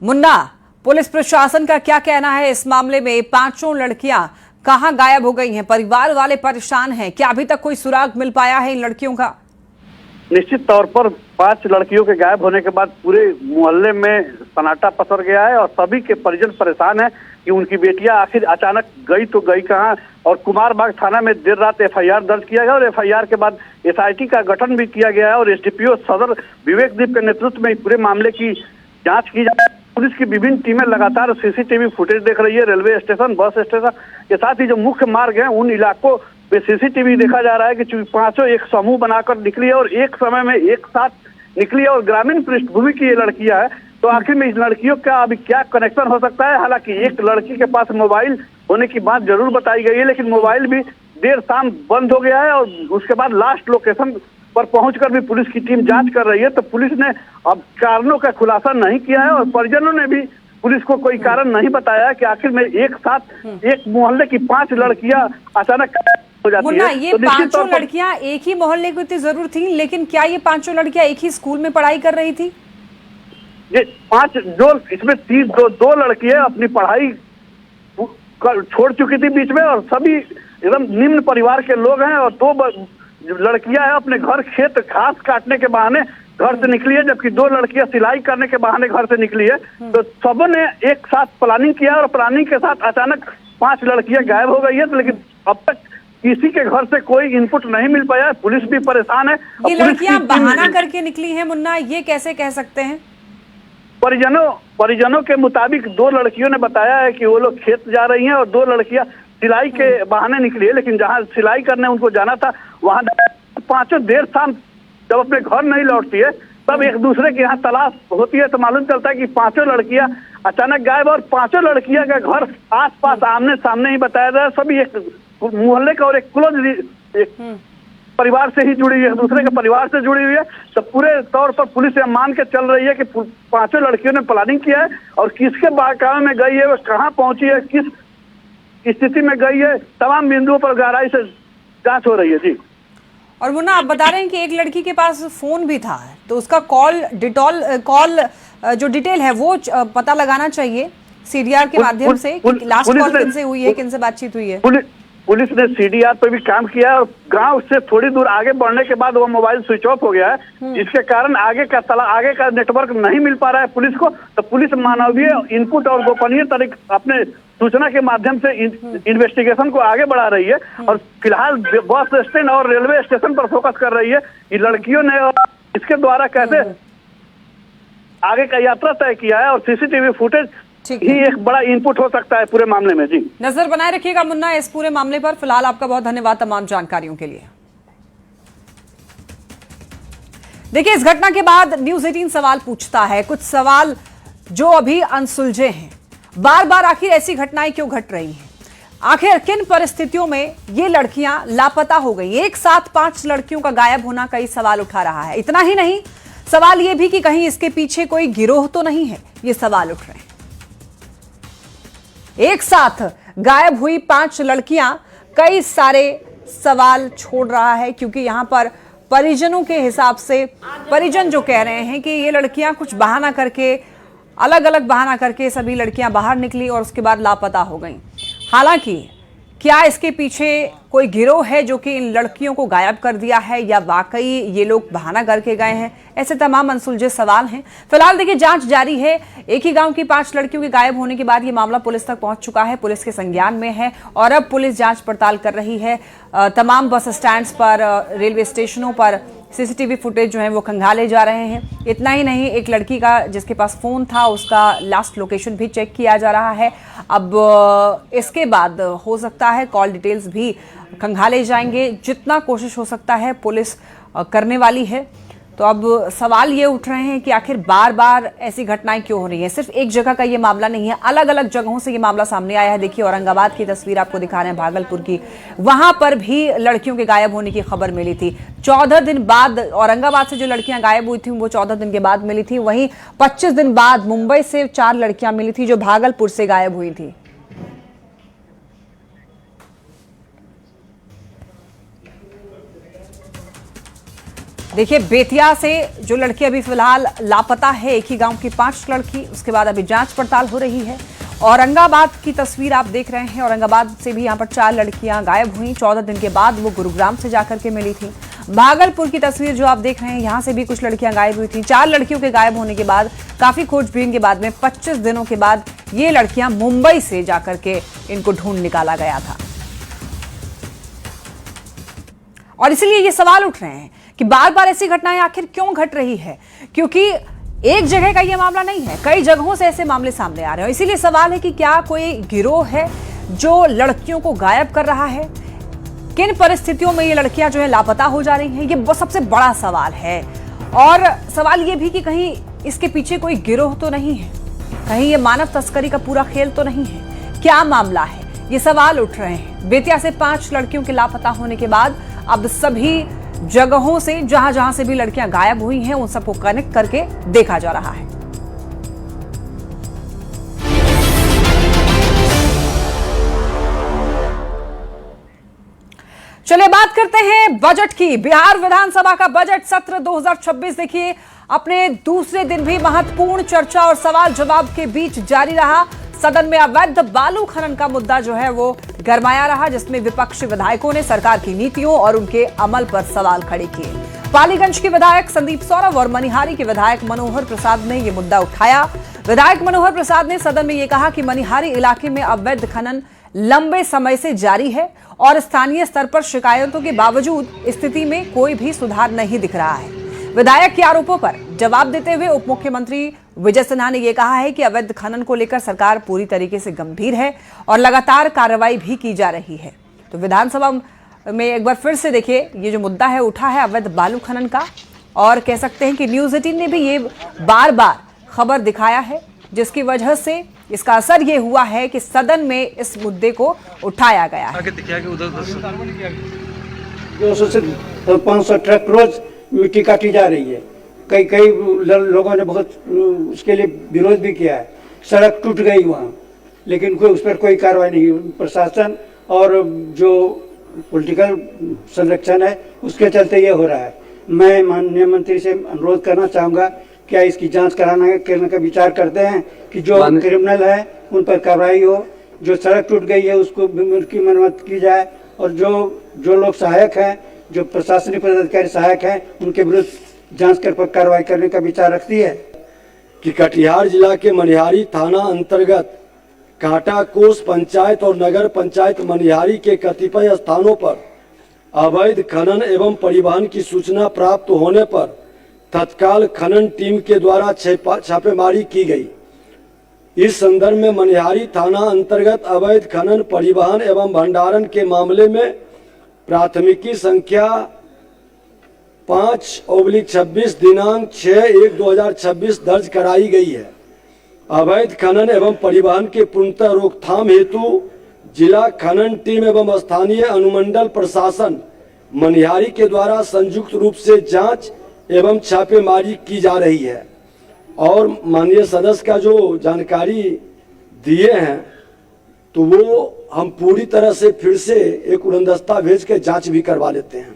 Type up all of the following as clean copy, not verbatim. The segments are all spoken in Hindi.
मुन्ना, पुलिस प्रशासन का क्या कहना है इस मामले में? पांचों लड़कियां कहां गायब हो गई हैं? परिवार वाले परेशान हैं, क्या अभी तक कोई सुराग मिल पाया है इन लड़कियों का? निश्चित तौर पर 5 लड़कियों के गायब होने के बाद पूरे मोहल्ले में सन्नाटा पसर गया है और सभी के परिजन परेशान हैं कि उनकी बेटियां आखिर अचानक गई तो गई कहां। और कुमारबाग थाना में देर रात एफआईआर दर्ज किया गया और एफआईआर के बाद एसआईटी का गठन भी किया गया है और एसडीपीओ सदर विवेक दीप के नेतृत्व में पूरे मामले की जांच की जा रही है। पुलिस की विभिन्न टीमें लगातार सीसीटीवी फुटेज देख रही है। रेलवे स्टेशन, बस स्टेशन के साथ ही जो मुख्य मार्ग है उन इलाकों पे सीसीटीवी देखा जा रहा है कि चूंकि पांचों एक समूह बनाकर निकली है और एक समय में एक साथ निकली है और ग्रामीण पृष्ठभूमि की ये लड़कियां है। तो आखिर में इस लड़कियों का अभी क्या कनेक्शन हो सकता है? हालांकि एक लड़की के पास मोबाइल होने की बात जरूर बताई गई है, लेकिन मोबाइल भी देर शाम बंद हो गया है और उसके बाद लास्ट लोकेशन पर पहुंचकर भी पुलिस की टीम जांच कर रही है। तो पुलिस ने अब कारणों का खुलासा नहीं किया है और परिजनों ने भी पुलिस को कोई कारण नहीं बताया कि आखिर में एक साथ एक मोहल्ले की 5 लड़कियां अचानक हो जाती मुन्ना, है। ये तो पांचों लड़कियां एक ही मोहल्ले की इतनी जरूर थी, लेकिन क्या ये पांचों लड़कियां एक ही स्कूल में पढ़ाई कर रही थी? ये 5 जो इसमें 2 लड़कियां अपनी पढ़ाई छोड़ चुकी थी बीच में और सभी एकदम निम्न परिवार के लोग हैं और 2 लड़कियां हैं अपने घर खेत घास काटने के बहाने घर से निकली है, जबकि 2 लड़कियां सिलाई करने के बहाने घर से निकली है। तो सबों ने एक साथ प्लानिंग किया और प्लानिंग के साथ अचानक 5 लड़कियां गायब हो गई है। तो लेकिन अब तक किसी के घर से कोई इनपुट नहीं मिल पाया। पुलिस भी परेशान है। ये लड़कियां बहाना करके निकली हैं मुन्ना, ये कैसे कह सकते हैं? परिजनों के मुताबिक 2 लड़कियों ने बताया है कि वो लोग खेत जा रही हैं और 2 लड़कियां सिलाई के बहाने निकली है, लेकिन जहां सिलाई करने उनको जाना था वहां पांचों देर शाम जब अपने घर नहीं लौटती है तब एक दूसरे के यहाँ तलाश होती है। तो मालूम चलता है कि 5 लड़कियां अचानक गायब और 5 लड़कियां का घर आसपास आमने सामने ही बताया जा रहा है। सभी एक मोहल्ले का और एक क्लोज परिवार से ही जुड़ी हुई है, दूसरे के परिवार से जुड़ी हुई है। तो पूरे तौर पर पुलिस यह मान के चल रही है कि 5 लड़कियों ने प्लानिंग किया है और किसके बहकावे में गई है, वो कहाँ पहुंची है, किस स्थिति में गई है, तमाम बिंदुओं पर गहराई से जांच हो रही है। जी। और मुन्ना, आप बता रहे हैं कि एक लड़की के पास फोन भी था, तो उसका कॉल जो डिटेल है वो पता लगाना चाहिए सीडीआर के माध्यम से। लास्ट कॉल किनसे हुई है, किनसे बातचीत हुई है? पुलिस ने सीडीआर पर भी काम किया है और गांव से थोड़ी दूर आगे बढ़ने के बाद वो मोबाइल स्विच ऑफ हो गया है, जिसके कारण आगे का नेटवर्क नहीं मिल पा रहा है पुलिस को। तो पुलिस मानवीय इनपुट और गोपनीय तरीके अपने सूचना के माध्यम से इन्वेस्टिगेशन को आगे बढ़ा रही है और फिलहाल बस स्टैंड और रेलवे स्टेशन पर फोकस कर रही है कि लड़कियों ने इसके द्वारा कैसे आगे का यात्रा तय किया है और सीसीटीवी फुटेज ही एक बड़ा इनपुट हो सकता है पूरे मामले में। जी, नजर बनाए रखिएगा मुन्ना इस पूरे मामले पर। फिलहाल आपका बहुत धन्यवाद तमाम जानकारियों के लिए। देखिए, इस घटना के बाद न्यूज़ 18 सवाल पूछता है, कुछ सवाल जो अभी अनसुलझे हैं। बार बार आखिर ऐसी घटनाएं क्यों घट रही हैं? आखिर किन परिस्थितियों में ये लड़कियां लापता हो गई? एक साथ 5 लड़कियों का गायब होना कई सवाल उठा रहा है। इतना ही नहीं, सवाल ये भी कि कहीं इसके पीछे कोई गिरोह तो नहीं है, ये सवाल उठ रहे हैं। एक साथ गायब हुई 5 लड़कियां कई सारे सवाल छोड़ रहा है, क्योंकि यहां पर परिजनों के हिसाब से परिजन जो कह रहे हैं कि ये लड़कियां कुछ बहाना करके, अलग अलग बहाना करके सभी लड़कियां बाहर निकली और उसके बाद लापता हो गईं। हालांकि क्या इसके पीछे कोई गिरोह है जो कि इन लड़कियों को गायब कर दिया है, या वाकई ये लोग बहाना करके गए हैं? ऐसे तमाम अनसुलझे सवाल हैं। फिलहाल देखिए, जांच जारी है। एक ही गांव की 5 लड़कियों के गायब होने के बाद ये मामला पुलिस तक पहुंच चुका है, पुलिस के संज्ञान में है और अब पुलिस जांच पड़ताल कर रही है। तमाम बस स्टैंड्स पर, रेलवे स्टेशनों पर सीसीटीवी फुटेज जो है वो खंगाले जा रहे हैं। इतना ही नहीं, एक लड़की का जिसके पास फोन था उसका लास्ट लोकेशन भी चेक किया जा रहा है। अब इसके बाद हो सकता है कॉल डिटेल्स भी खंगाले जाएंगे। जितना कोशिश हो सकता है पुलिस करने वाली है। तो अब सवाल ये उठ रहे हैं कि आखिर बार बार ऐसी घटनाएं क्यों हो रही हैं? सिर्फ एक जगह का ये मामला नहीं है, अलग अलग जगहों से ये मामला सामने आया है। देखिए, औरंगाबाद की तस्वीर आपको दिखा रहे हैं, भागलपुर की, वहां पर भी लड़कियों के गायब होने की खबर मिली थी। 14 दिन बाद औरंगाबाद से जो लड़कियां गायब हुई थी वो 14 दिन के बाद मिली थी। वहीं 25 दिन बाद मुंबई से 4 लड़कियां मिली थी जो भागलपुर से गायब हुई थी। देखिए, बेतिया से जो लड़की अभी फिलहाल लापता है, एक ही गांव की 5 लड़की, उसके बाद अभी जांच पड़ताल हो रही है। औरंगाबाद की तस्वीर आप देख रहे हैं, औरंगाबाद से भी यहां पर 4 लड़कियां गायब हुई। 14 दिन के बाद वो गुरुग्राम से जाकर के मिली थी। भागलपुर की तस्वीर जो आप देख रहे हैं, यहां से भी कुछ लड़कियां गायब हुई थी। 4 लड़कियों के गायब होने के बाद काफी खोजबीन के बाद में 25 दिनों के बाद ये लड़कियां मुंबई से जाकर के इनको ढूंढ निकाला गया था। और इसलिए ये सवाल उठ रहे हैं कि बार बार ऐसी घटनाएं आखिर क्यों घट रही है, क्योंकि एक जगह का ये मामला नहीं है, कई जगहों से ऐसे मामले सामने आ रहे हैं। इसीलिए सवाल है कि क्या कोई गिरोह है जो लड़कियों को गायब कर रहा है, किन परिस्थितियों में ये लड़कियां जो है लापता हो जा रही हैं, ये सबसे बड़ा सवाल है। और सवाल ये भी कि कहीं इसके पीछे कोई गिरोह तो नहीं है, कहीं ये मानव तस्करी का पूरा खेल तो नहीं है, क्या मामला है, ये सवाल उठ रहे हैं। बेतिया से 5 लड़कियों के लापता होने के बाद अब सभी जगहों से जहां जहां से भी लड़कियां गायब हुई हैं, उन सबको कनेक्ट करके देखा जा रहा है। चलिए बात करते हैं बजट की। बिहार विधानसभा का बजट सत्र 2026 देखिए अपने दूसरे दिन भी महत्वपूर्ण चर्चा और सवाल जवाब के बीच जारी रहा। सदन में अवैध बालू खनन का मुद्दा जो है वो गरमाया रहा, जिसमें विपक्षी विधायकों ने सरकार की नीतियों और उनके अमल पर सवाल खड़े किए। पालीगंज के विधायक संदीप सौरभ और मनिहारी के विधायक मनोहर प्रसाद ने यह मुद्दा उठाया। विधायक मनोहर प्रसाद ने सदन में यह कहा कि मनिहारी इलाके में अवैध खनन लंबे समय से जारी है और स्थानीय स्तर पर शिकायतों के बावजूद स्थिति में कोई भी सुधार नहीं दिख रहा है। विधायक के आरोपों पर जवाब देते हुए उप मुख्यमंत्री विजय सिन्हा ने यह कहा है कि अवैध खनन को लेकर सरकार पूरी तरीके से गंभीर है और लगातार कार्रवाई भी की जा रही है। तो विधानसभा में एक बार फिर से देखिए ये जो मुद्दा है उठा है अवैध बालू खनन का, और कह सकते हैं कि न्यूज़ 18 ने भी ये बार बार खबर दिखाया है, जिसकी वजह से इसका असर ये हुआ है कि सदन में इस मुद्दे को उठाया गया है। 200 से 500 ट्रक रोज मिट्टी काटी जा रही है। कई लोगों ने बहुत उसके लिए विरोध भी किया है। सड़क टूट गई वहाँ, लेकिन कोई उस पर कोई कार्रवाई नहीं। प्रशासन और जो पॉलिटिकल संरक्षण है उसके चलते ये हो रहा है। मैं माननीय मंत्री से अनुरोध करना चाहूँगा, क्या इसकी जांच करने का विचार करते हैं कि जो क्रिमिनल है उन पर कार्रवाई हो, जो सड़क टूट गई है उसको की मरम्मत की जाए, और जो लोग सहायक हैं, जो प्रशासनिक पदाधिकारी सहायक हैं, उनके विरुद्ध जांच कर पर कार्रवाई करने का विचार रखती है। कि कटिहार जिला के मनिहारी थाना अंतर्गत कांटा कोस पंचायत और नगर पंचायत मनिहारी के कतिपय स्थानों पर अवैध खनन एवं परिवहन की सूचना प्राप्त होने पर तत्काल खनन टीम के द्वारा छापेमारी की गई। इस संदर्भ में मनिहारी थाना अंतर्गत अवैध खनन परिवहन एवं भंडारण के मामले में प्राथमिकी संख्या 5/26 दिनांक 6/1/2026 दर्ज कराई गई है। अवैध खनन एवं परिवहन के पूर्णतः रोकथाम हेतु जिला खनन टीम एवं स्थानीय अनुमंडल प्रशासन मनिहारी के द्वारा संयुक्त रूप से जांच एवं छापेमारी की जा रही है। और माननीय सदस्य का जो जानकारी दिए हैं तो वो हम पूरी तरह से फिर से एक उड़नदस्ता भेज के जांच भी करवा लेते हैं।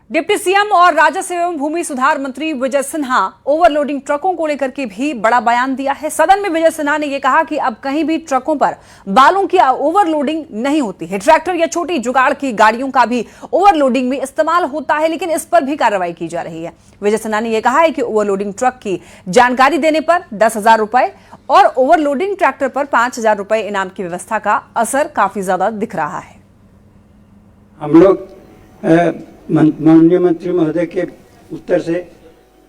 डिप्टी सीएम और राजस्व एवं भूमि सुधार मंत्री विजय सिन्हा ओवरलोडिंग ट्रकों को लेकर के भी बड़ा बयान दिया है। सदन में विजय सिन्हा ने यह कहा कि अब कहीं भी ट्रकों पर बालू की ओवरलोडिंग नहीं होती है। ट्रैक्टर या छोटी जुगाड़ की गाड़ियों का भी ओवरलोडिंग में इस्तेमाल होता है, लेकिन इस पर भी कार्रवाई की जा रही है। विजय सिन्हा ने यह कहा है कि ओवरलोडिंग ट्रक की जानकारी देने पर 10,000 रुपए और ओवरलोडिंग ट्रैक्टर पर 5,000 रुपए इनाम की व्यवस्था का असर काफी ज्यादा दिख रहा है। हम लोग माननीय मंत्री महोदय के उत्तर से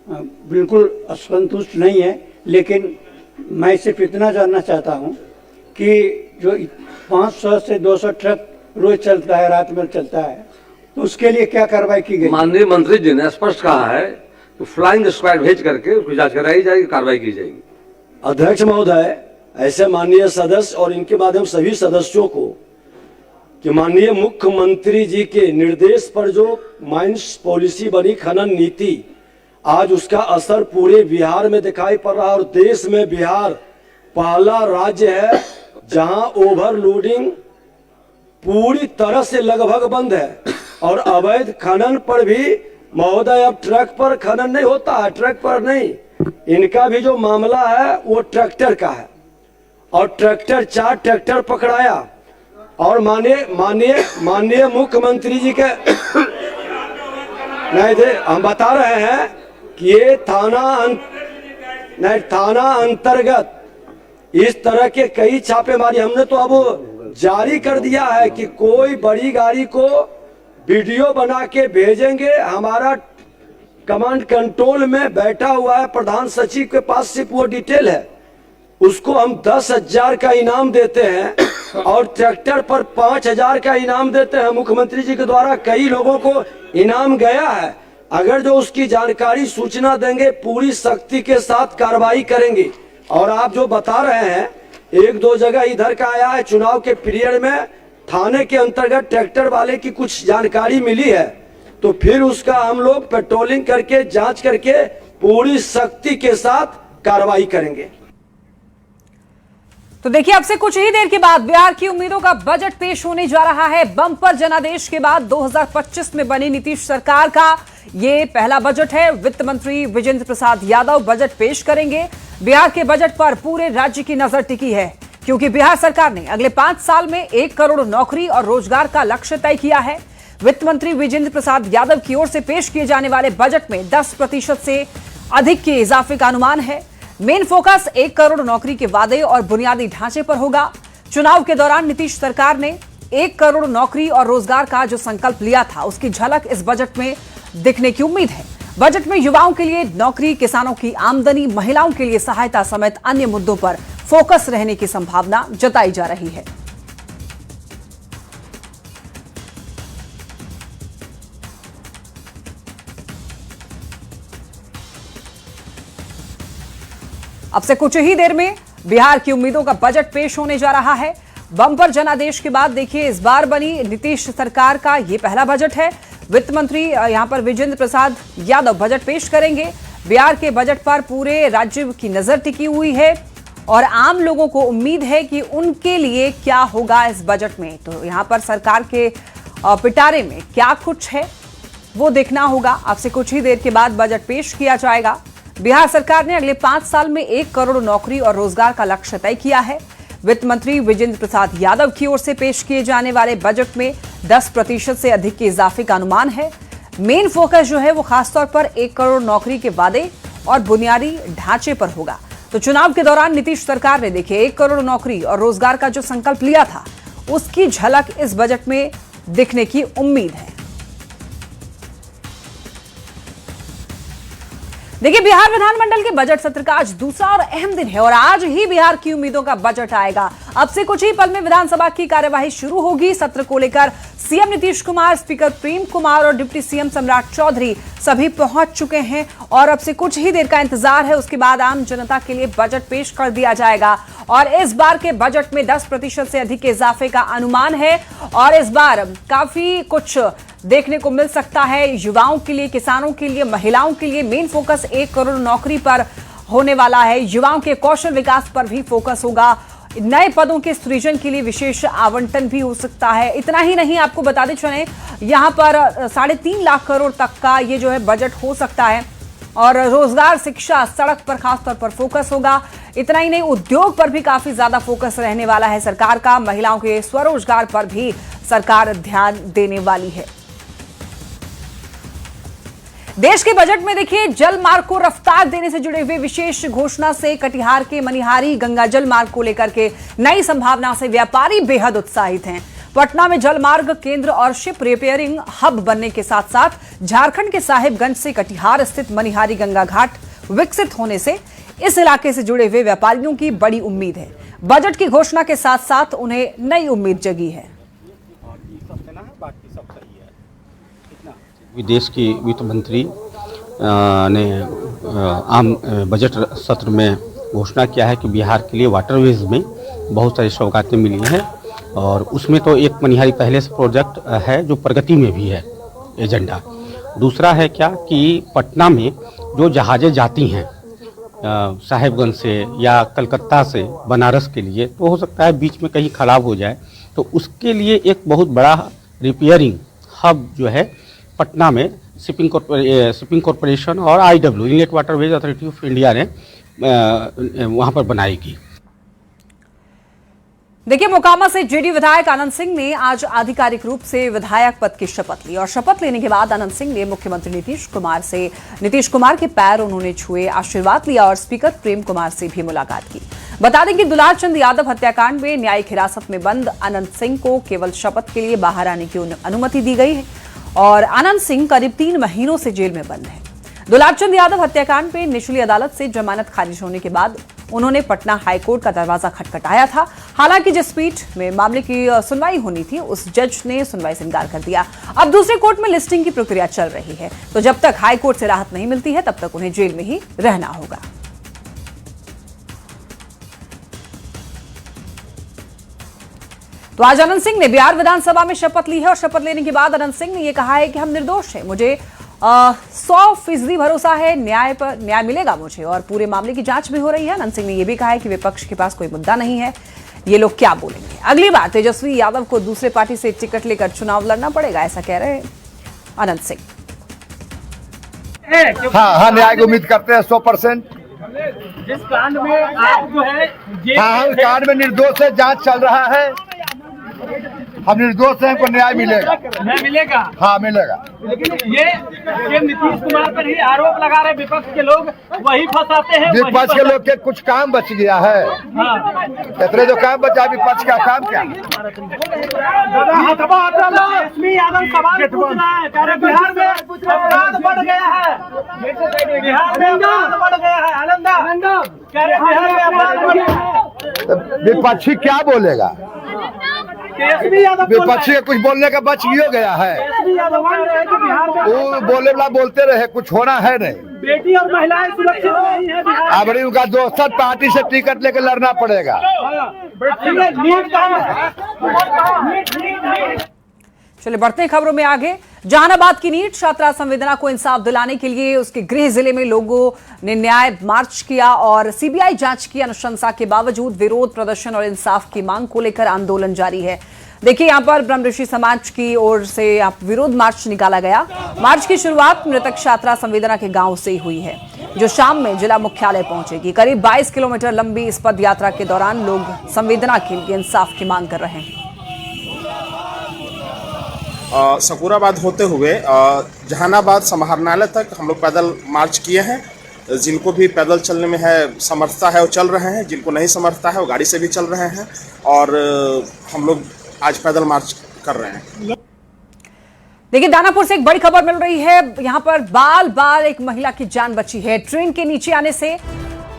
बिल्कुल असंतुष्ट नहीं है, लेकिन मैं सिर्फ इतना जानना चाहता हूं कि जो 500 से 200 ट्रक रोज चलता है, रात में चलता है, तो उसके लिए क्या कार्रवाई की गई? माननीय मंत्री जी ने स्पष्ट कहा है कि फ्लाइंग स्क्वाड भेज करके उसकी जांच कराई जाएगी, कार्रवाई की जाएगी। अध्यक्ष महोदय, ऐसे माननीय सदस्य और इनके माध्यम सभी सदस्यों को कि माननीय मुख्यमंत्री जी के निर्देश पर जो माइंस पॉलिसी बनी, खनन नीति, आज उसका असर पूरे बिहार में दिखाई पड़ रहा है। और देश में बिहार पहला राज्य है जहां ओवरलोडिंग पूरी तरह से लगभग बंद है और अवैध खनन पर भी महोदय, अब ट्रक पर खनन नहीं होता है, ट्रक पर नहीं। इनका भी जो मामला है वो ट्रैक्टर का है, और ट्रैक्टर 4 ट्रैक्टर पकड़ाया, और माननीय मुख्यमंत्री जी के नहीं थे, हम बता रहे हैं कि ये थाना अंतर्गत इस तरह के कई छापेमारी हमने तो अब जारी कर दिया है कि कोई बड़ी गाड़ी को वीडियो बना के भेजेंगे। हमारा कमांड कंट्रोल में बैठा हुआ है, प्रधान सचिव के पास सिर्फ वो डिटेल है, उसको हम 10,000 का इनाम देते हैं और ट्रैक्टर पर 5,000 का इनाम देते हैं। मुख्यमंत्री जी के द्वारा कई लोगों को इनाम गया है। अगर जो उसकी जानकारी सूचना देंगे, पूरी सख्ती के साथ कार्रवाई करेंगे। और आप जो बता रहे हैं, 1-2 जगह इधर का आया है, चुनाव के पीरियड में थाने के अंतर्गत ट्रैक्टर वाले की कुछ जानकारी मिली है, तो फिर उसका हम लोग पेट्रोलिंग करके जांच करके पूरी सख्ती के साथ कार्रवाई करेंगे। तो देखिए, अब से कुछ ही देर के बाद बिहार की उम्मीदों का बजट पेश होने जा रहा है। बम्पर जनादेश के बाद 2025 में बनी नीतीश सरकार का ये पहला बजट है। वित्त मंत्री विजेंद्र प्रसाद यादव बजट पेश करेंगे। बिहार के बजट पर पूरे राज्य की नजर टिकी है, क्योंकि बिहार सरकार ने अगले 5 साल में 1 करोड़ नौकरी और रोजगार का लक्ष्य तय किया है। वित्त मंत्री विजेंद्र प्रसाद यादव की ओर से पेश किए जाने वाले बजट में 10% से अधिक के इजाफे का अनुमान है। मेन फोकस 1 करोड़ नौकरी के वादे और बुनियादी ढांचे पर होगा। चुनाव के दौरान नीतीश सरकार ने 1 करोड़ नौकरी और रोजगार का जो संकल्प लिया था, उसकी झलक इस बजट में दिखने की उम्मीद है। बजट में युवाओं के लिए नौकरी, किसानों की आमदनी, महिलाओं के लिए सहायता समेत अन्य मुद्दों पर फोकस रहने की संभावना जताई जा रही है। अब से कुछ ही देर में बिहार की उम्मीदों का बजट पेश होने जा रहा है। बम्पर जनादेश के बाद देखिए, इस बार बनी नीतीश सरकार का यह पहला बजट है। वित्त मंत्री यहां पर विजेंद्र प्रसाद यादव बजट पेश करेंगे। बिहार के बजट पर पूरे राज्य की नजर टिकी हुई है और आम लोगों को उम्मीद है कि उनके लिए क्या होगा इस बजट में। तो यहां पर सरकार के पिटारे में क्या कुछ है वो देखना होगा। अब से कुछ ही देर के बाद बजट पेश किया जाएगा। बिहार सरकार ने अगले 5 साल में 1 करोड़ नौकरी और रोजगार का लक्ष्य तय किया है। वित्त मंत्री विजेंद्र प्रसाद यादव की ओर से पेश किए जाने वाले बजट में 10% से अधिक के इजाफे का अनुमान है। मेन फोकस जो है वो खासतौर पर 1 करोड़ नौकरी के वादे और बुनियादी ढांचे पर होगा। तो चुनाव के दौरान नीतीश सरकार ने देखिए 1 करोड़ नौकरी और रोजगार का जो संकल्प लिया था, उसकी झलक इस बजट में दिखने की उम्मीद है। देखिए, बिहार विधानमंडल के बजट सत्र का आज दूसरा और अहम दिन है और आज ही बिहार की उम्मीदों का बजट आएगा। अब से कुछ ही पल में विधानसभा की कार्यवाही शुरू होगी। सत्र को लेकर सीएम नीतीश कुमार, स्पीकर प्रेम कुमार और डिप्टी सीएम सम्राट चौधरी सभी पहुंच चुके हैं और अब से कुछ ही देर का इंतजार है। उसके बाद आम जनता के लिए बजट पेश कर दिया जाएगा और इस बार के बजट में 10% से अधिक के इजाफे का अनुमान है और इस बार काफी कुछ देखने को मिल सकता है। युवाओं के लिए, किसानों के लिए, महिलाओं के लिए मेन फोकस 1 करोड़ नौकरी पर होने वाला है। युवाओं के कौशल विकास पर भी फोकस होगा। नए पदों के सृजन के लिए विशेष आवंटन भी हो सकता है। इतना ही नहीं, आपको बताते चलें, यहां पर 3.5 लाख करोड़ तक का ये जो है बजट हो सकता है और रोजगार, शिक्षा, सड़क पर खासतौर पर फोकस होगा। इतना ही नहीं, उद्योग पर भी काफी ज्यादा फोकस रहने वाला है सरकार का। महिलाओं के स्वरोजगार पर भी सरकार ध्यान देने वाली है। देश के बजट में देखिए, जल मार्ग को रफ्तार देने से जुड़े हुए विशेष घोषणा से कटिहार के मनिहारी गंगा जल मार्ग को लेकर के नई संभावना से व्यापारी बेहद उत्साहित हैं। पटना में जल मार्ग केंद्र और शिप रिपेयरिंग हब बनने के साथ साथ झारखंड के साहिबगंज से कटिहार स्थित मनिहारी गंगा घाट विकसित होने से इस इलाके से जुड़े हुए व्यापारियों की बड़ी उम्मीद है। बजट की घोषणा के साथ साथ उन्हें नई उम्मीद जगी है। देश की वित्त मंत्री ने आम बजट सत्र में घोषणा किया है कि बिहार के लिए वाटरवेज में बहुत सारी सौगातें मिली हैं और उसमें तो एक मनिहारी पहले से प्रोजेक्ट है जो प्रगति में भी है एजेंडा। दूसरा है क्या कि पटना में जो जहाज़ें जाती हैं साहिबगंज से या कलकत्ता से बनारस के लिए, तो हो सकता है बीच में कहीं ख़राब हो जाए, तो उसके लिए एक बहुत बड़ा रिपेयरिंग हब जो है पटना में शिपिंग कॉरपोरेशन और IW inlet waterways authority of India ने वहाँ पर बनाई की। देखिए, मोकामा से जेडी विधायक आनंद सिंह ने आज आधिकारिक रूप से विधायक पद की शपथ ली और शपथ लेने के बाद आनंद सिंह ने मुख्यमंत्री नीतीश कुमार के पैर उन्होंने छुए, आशीर्वाद लिया और स्पीकर प्रेम कुमार से भी मुलाकात की। बता दें कि दुलार चंद यादव हत्याकांड में न्यायिक हिरासत में बंद आनंद सिंह को केवल शपथ के लिए बाहर आने की अनुमति दी गई है और आनंद सिंह करीब 3 महीनों से जेल में बंद है। दुलार चंद यादव हत्याकांड में निचली अदालत से जमानत खारिज होने के बाद उन्होंने पटना हाईकोर्ट का दरवाजा खटखटाया था। हालांकि जिस पीठ में मामले की सुनवाई होनी थी उस जज ने सुनवाई से इनकार कर दिया। अब दूसरे कोर्ट में लिस्टिंग की प्रक्रिया चल रही है, तो जब तक हाईकोर्ट से राहत नहीं मिलती है तब तक उन्हें जेल में ही रहना होगा। तो आज आनंद सिंह ने बिहार विधानसभा में शपथ ली है और शपथ लेने के बाद आनंद सिंह ने यह कहा है कि हम निर्दोष हैं, मुझे 100% भरोसा है, न्याय मिलेगा मुझे और पूरे मामले की जांच भी हो रही है। आनंद सिंह ने यह भी कहा है कि विपक्ष के पास कोई मुद्दा नहीं है, ये लोग क्या बोलेंगे। अगली बार तेजस्वी यादव को दूसरे पार्टी से टिकट लेकर चुनाव लड़ना पड़ेगा, ऐसा कह रहे हैं आनंद सिंह। हाँ, न्याय की उम्मीद करते हैं 100%। जिस कांड में आप जो है हाँ, उस कांड में निर्दोष है, जांच चल रहा है, हम निर्दोष हैं, हमको न्याय मिलेगा। न्याय मिलेगा? हाँ, मिलेगा। लेकिन ये नीतीश कुमार पर ही आरोप लगा रहे विपक्ष के लोग, वही फंसाते हैं। विपक्ष के लोग के कुछ काम बच गया है, इतने जो काम बचा, विपक्ष का काम क्या? यादव सवाल पूछ रहा है, कह रहे बिहार में अपराध बढ़ गया है, बिहार में अपराध बढ़ गया है। आनंदा कह रहे बिहार में अपराध बढ़ गया है। विपक्षी क्या बोलेगा? विपक्षी के कुछ बोलने का बच ही हो गया है, वो बोले वाला बोलते रहे, कुछ होना है नहीं। बेटी और महिलाएं सुरक्षित नहीं है बिहार। अब उनका दोस्त पार्टी से टिकट लेकर लड़ना पड़ेगा। चलिए बढ़ते हैं खबरों में आगे। जहानाबाद की नीट छात्रा संवेदना को इंसाफ दिलाने के लिए उसके गृह जिले में लोगों ने न्याय मार्च किया और सीबीआई जांच की अनुशंसा के बावजूद विरोध प्रदर्शन और इंसाफ की मांग को लेकर आंदोलन जारी है। देखिए, यहाँ पर ब्रह्म ऋषि समाज की ओर से विरोध मार्च निकाला गया। मार्च की शुरुआत मृतक छात्रा संवेदना के गांव से हुई है, जो शाम में जिला मुख्यालय पहुंचेगी। करीब 22 किलोमीटर लंबी इस पद यात्रा के दौरान लोग संवेदना के लिए इंसाफ की मांग कर रहे हैं। सकूराबाद होते हुए जहानाबाद समाहरणालय तक हम लोग पैदल मार्च किए हैं। जिनको भी पैदल चलने में है समर्थता है वो चल रहे हैं, जिनको नहीं समर्थता है वो गाड़ी से भी चल रहे हैं और हम लोग आज पैदल मार्च कर रहे हैं। देखिए, दानापुर से एक बड़ी खबर मिल रही है। यहाँ पर बाल एक महिला की जान बची है। ट्रेन के नीचे आने से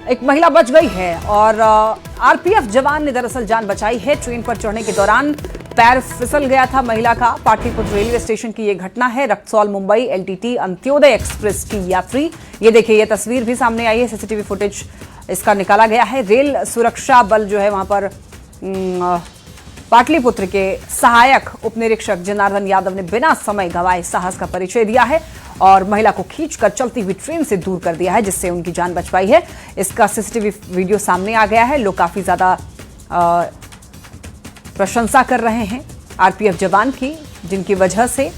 एक महिला बच गई है और आरपीएफ जवान ने दरअसल जान बचाई है। ट्रेन पर चढ़ने के दौरान पैर फिसल गया था महिला का। पाटलिपुत्र रेलवे स्टेशन की यह घटना है। रक्सौल मुंबई एलटीटी अंत्योदय एक्सप्रेस की यात्री, ये देखिए, ये तस्वीर भी सामने आई है, सीसीटीवी फुटेज इसका निकाला गया है। रेल सुरक्षा बल जो है वहां पर पाटलिपुत्र के सहायक उपनिरीक्षक जनार्दन यादव ने बिना समय गंवाए साहस का परिचय दिया है और महिला को खींचकर चलती हुई ट्रेन से दूर कर दिया है, जिससे उनकी जान बच पाई है। इसका सीसीटीवी वीडियो सामने आ गया है। लोग काफी ज्यादा प्रशंसा कर रहे हैं आरपीएफ जवान की, जिनकी वजह से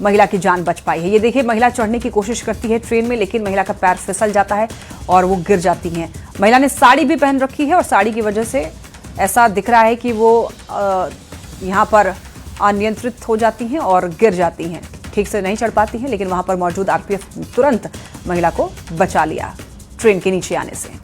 महिला की जान बच पाई है। ये देखिए, महिला चढ़ने की कोशिश करती है ट्रेन में, लेकिन महिला का पैर फिसल जाता है और वो गिर जाती हैं। महिला ने साड़ी भी पहन रखी है और साड़ी की वजह से ऐसा दिख रहा है कि वो यहाँ पर अनियंत्रित हो जाती हैं और गिर जाती हैं, ठीक से नहीं चढ़ पाती हैं। लेकिन वहां पर मौजूद आरपीएफ तुरंत महिला को बचा लिया ट्रेन के नीचे आने से।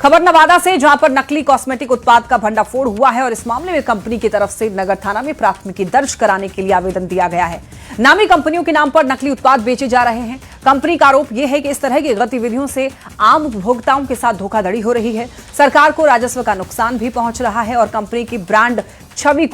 खबर नवादा से, जहां पर नकली कॉस्मेटिक उत्पाद का भंडाफोड़ हुआ है और इस मामले में कंपनी की तरफ से नगर थाना में प्राथमिकी दर्ज कराने के लिए आवेदन दिया गया है। नामी कंपनियों के नाम पर नकली उत्पाद बेचे जा रहे हैं। कंपनी का आरोप यह है कि इस तरह की गतिविधियों से आम उपभोक्ताओं के साथ धोखाधड़ी हो रही है। सरकार को राजस्व का नुकसान भी पहुंच रहा है और कंपनी की ब्रांड छवि